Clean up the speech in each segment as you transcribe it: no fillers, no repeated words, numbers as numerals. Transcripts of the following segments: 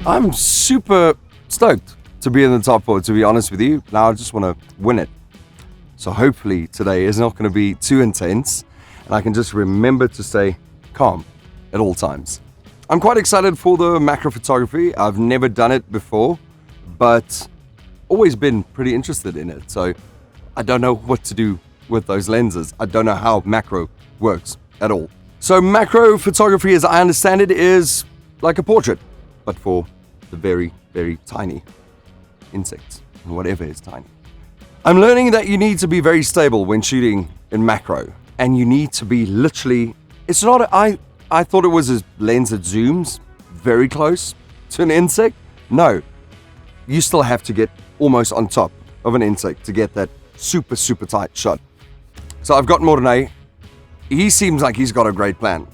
I'm super stoked to be in the top 4, to be honest with you. Now I just want to win it. So hopefully today is not going to be too intense and I can just remember to stay calm at all times. I'm quite excited for the macro photography. I've never done it before, but always been pretty interested in it. So I don't know what to do with those lenses. I don't know how macro works at all. So macro photography, as I understand it, is like a portrait, but for the very, very tiny insects and whatever is tiny. I'm learning that you need to be very stable when shooting in macro, and you need to be literally, it's not, I thought it was a lens that zooms very close to an insect. No, you still have to get almost on top of an insect to get that super, super tight shot. So I've got Mornay. He seems like he's got a great plan.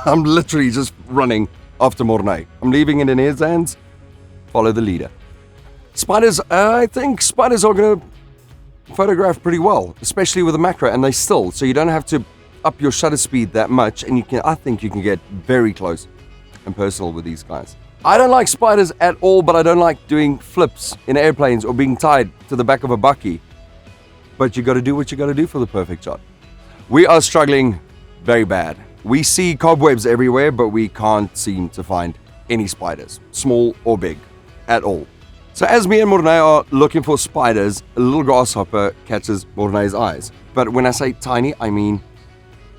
I'm literally just running after Mornay. I'm leaving it in his hands. Follow the leader. Spiders, I think spiders are going to photograph pretty well, especially with a macro, and they still, so you don't have to up your shutter speed that much, and I think you can get very close and personal with these guys. I don't like spiders at all, but I don't like doing flips in airplanes or being tied to the back of a bucky. But you got to do what you got to do for the perfect shot. We are struggling very bad. We see cobwebs everywhere, but we can't seem to find any spiders, small or big, at all. So as me and Mornay are looking for spiders, a little grasshopper catches Mornay's eyes. But when I say tiny, I mean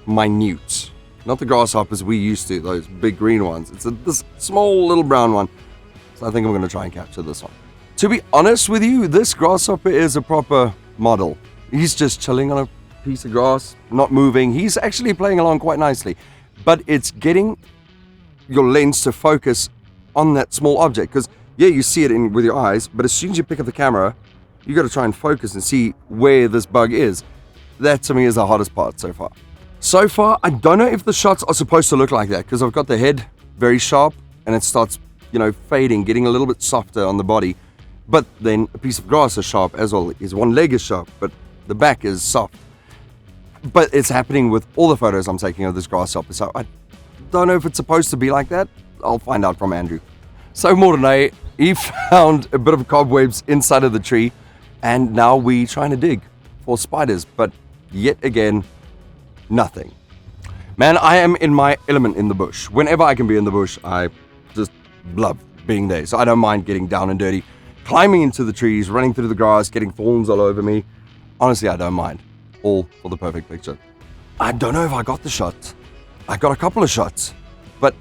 minute. Not the grasshoppers we used to, those big green ones. It's this small little brown one. So I think I'm going to try and capture this one. To be honest with you, this grasshopper is a proper model. He's just chilling on a piece of grass, not moving. He's actually playing along quite nicely. But it's getting your lens to focus on that small object. Because, yeah, you see it with your eyes, but as soon as you pick up the camera, you got to try and focus and see where this bug is. That, to me, is the hardest part so far. So far, I don't know if the shots are supposed to look like that, because I've got the head very sharp, and it starts, fading, getting a little bit softer on the body. But then a piece of grass is sharp as well. His one leg is sharp, but the back is soft. But it's happening with all the photos I'm taking of this grasshopper, so I don't know if it's supposed to be like that. I'll find out from Andrew. So Mornay, he found a bit of cobwebs inside of the tree, and now we're trying to dig for spiders, but yet again, nothing. Man, I am in my element in the bush. Whenever I can be in the bush, I just love being there. So I don't mind getting down and dirty, climbing into the trees, running through the grass, getting thorns all over me. Honestly, I don't mind. All for the perfect picture. I don't know if I got the shot. I got a couple of shots, but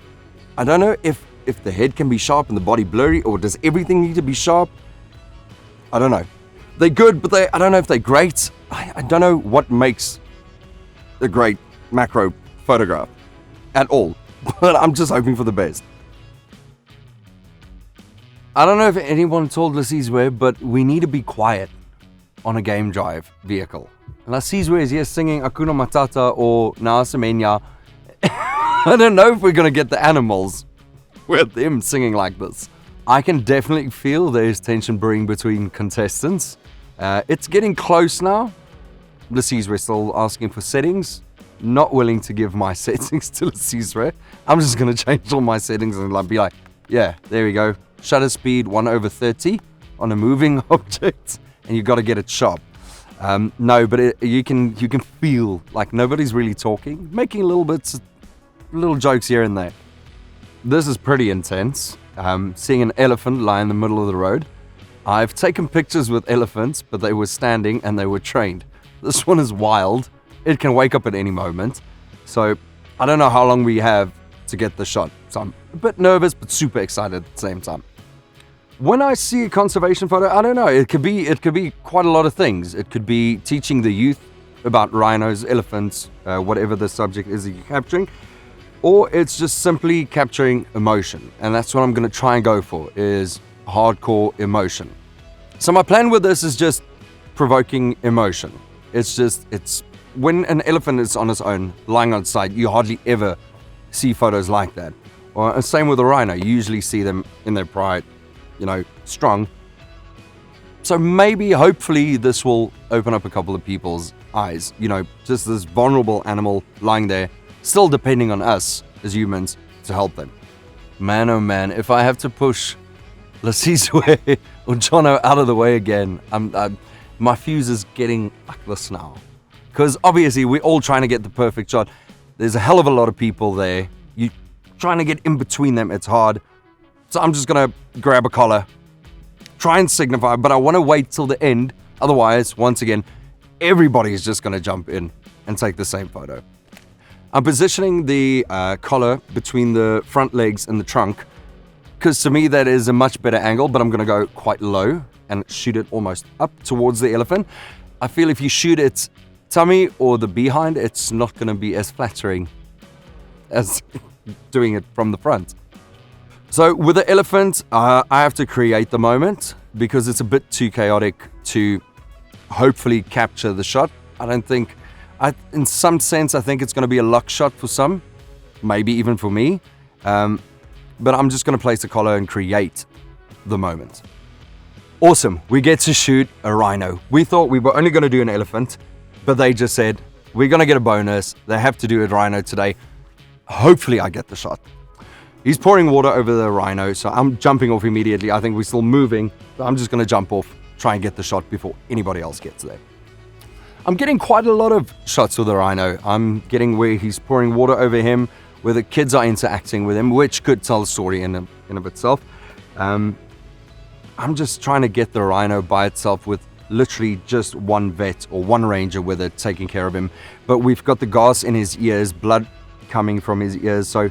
I don't know if the head can be sharp and the body blurry, or does everything need to be sharp? I don't know. They're good, but I don't know if they're great. I don't know what makes a great macro photograph at all, but I'm just hoping for the best. I don't know if anyone told Lasizwe, but we need to be quiet on a game drive vehicle. Lasizwe is here singing Hakuna Matata or Naasemenya. I don't know if we're going to get the animals with them singing like this. I can definitely feel there's tension brewing between contestants. It's getting close now. Lasizwe still asking for settings. Not willing to give my settings to Lasizwe. I'm just going to change all my settings and be like, yeah, there we go. Shutter speed 1/30 on a moving object, and you got to get it sharp. No, but you can feel like nobody's really talking, making little jokes here and there. This is pretty intense. Seeing an elephant lie in the middle of the road. I've taken pictures with elephants, but they were standing and they were trained. This one is wild. It can wake up at any moment. So I don't know how long we have to get the shot. So I'm a bit nervous, but super excited at the same time. When I see a conservation photo, I don't know. It could be quite a lot of things. It could be teaching the youth about rhinos, elephants, whatever the subject is that you're capturing. Or it's just simply capturing emotion. And that's what I'm going to try and go for, is hardcore emotion. So my plan with this is just provoking emotion. It's when an elephant is on its own, lying on its side, you hardly ever see photos like that. Or same with a rhino. You usually see them in their pride, strong. So maybe, hopefully, this will open up a couple of people's eyes. Just this vulnerable animal lying there, still depending on us as humans to help them. Man, oh man, if I have to push Lesizwe or Jono out of the way again. My fuse is getting like this now. Because obviously we're all trying to get the perfect shot. There's a hell of a lot of people there. You're trying to get in between them. It's hard. So I'm just going to grab a collar, try and signify, but I want to wait till the end. Otherwise, once again, everybody is just going to jump in and take the same photo. I'm positioning the collar between the front legs and the trunk because to me that is a much better angle, but I'm going to go quite low and shoot it almost up towards the elephant. I feel if you shoot its tummy or the behind, it's not going to be as flattering as doing it from the front. So with the elephant, I have to create the moment because it's a bit too chaotic to hopefully capture the shot. In some sense, I think it's going to be a luck shot for some, maybe even for me. But I'm just going to place the collar and create the moment. Awesome, we get to shoot a rhino. We thought we were only going to do an elephant, but they just said, we're going to get a bonus. They have to do a rhino today. Hopefully I get the shot. He's pouring water over the rhino, so I'm jumping off immediately. I think we're still moving, but I'm just going to jump off, try and get the shot before anybody else gets there. I'm getting quite a lot of shots with the rhino. I'm getting where he's pouring water over him, where the kids are interacting with him, which could tell a story in of itself. I'm just trying to get the rhino by itself with literally just one vet or one ranger with it taking care of him. But we've got the gas in his ears, blood coming from his ears, so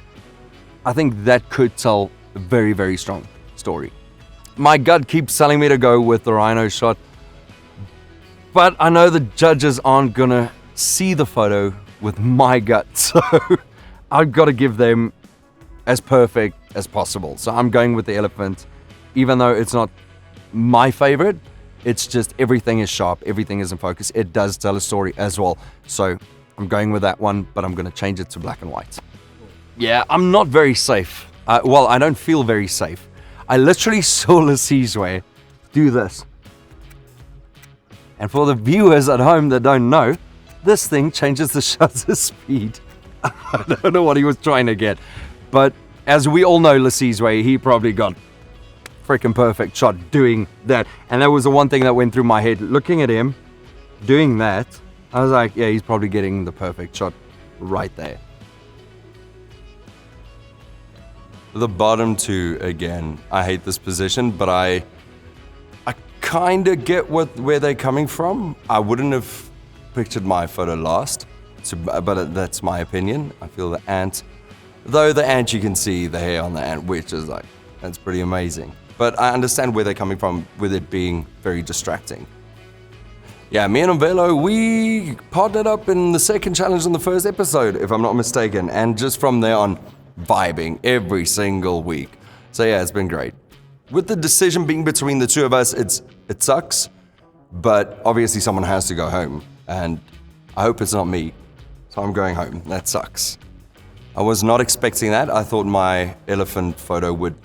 I think that could tell a very, very strong story. My gut keeps telling me to go with the rhino shot, but I know the judges aren't gonna see the photo with my gut, so I've got to give them as perfect as possible. So I'm going with the elephant, even though it's not my favorite. It's just everything is sharp, everything is in focus. It does tell a story as well. So I'm going with that one, but I'm going to change it to black and white. Yeah, I'm not very safe. I don't feel very safe. I literally saw Lesizwe do this. And for the viewers at home that don't know, this thing changes the shutter speed. I don't know what he was trying to get. But as we all know, Lesizwe, he probably got freaking perfect shot doing that. And that was the one thing that went through my head. Looking at him doing that, I was like, yeah, he's probably getting the perfect shot right there. The bottom two, again, I hate this position, but I kind of get where they're coming from. I wouldn't have pictured my photo last, but that's my opinion. I feel the ant, though the ant, you can see the hair on the ant, which is like, that's pretty amazing. But I understand where they're coming from with it being very distracting. Yeah, me and Umvelo, we partnered up in the second challenge in the first episode, if I'm not mistaken, and just from there on, vibing every single week. So yeah, it's been great. With the decision being between the two of us, it sucks, but obviously someone has to go home, and I hope it's not me. So I'm going home. That sucks. I was not expecting that. I thought my elephant photo would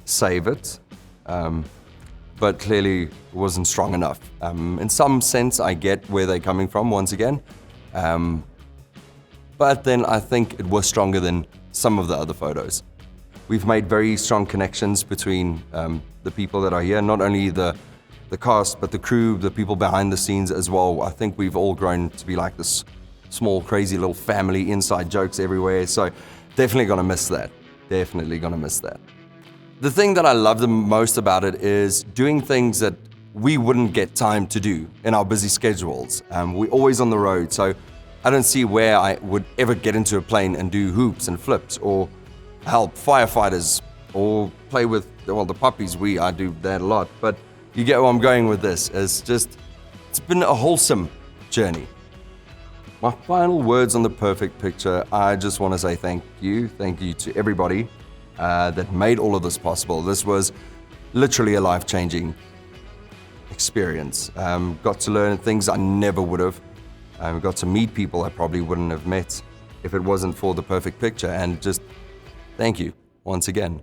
save it, but clearly it wasn't strong enough. In some sense, I get where they're coming from once again, but then I think it was stronger than some of the other photos. We've made very strong connections between the people that are here, not only the cast, but the crew, the people behind the scenes as well. I think we've all grown to be like this small, crazy little family, inside jokes everywhere. So definitely gonna miss that. Definitely gonna miss that. The thing that I love the most about it is doing things that we wouldn't get time to do in our busy schedules. We're always on the road, so I don't see where I would ever get into a plane and do hoops and flips or help firefighters or play with, well, the puppies. I do that a lot, but you get where I'm going with this. It's been a wholesome journey. My final words on the perfect picture, I just want to say thank you to everybody that made all of this possible. This was literally a life-changing experience. Got to learn things I never would have. Got to meet people I probably wouldn't have met if it wasn't for the perfect picture, and just thank you once again.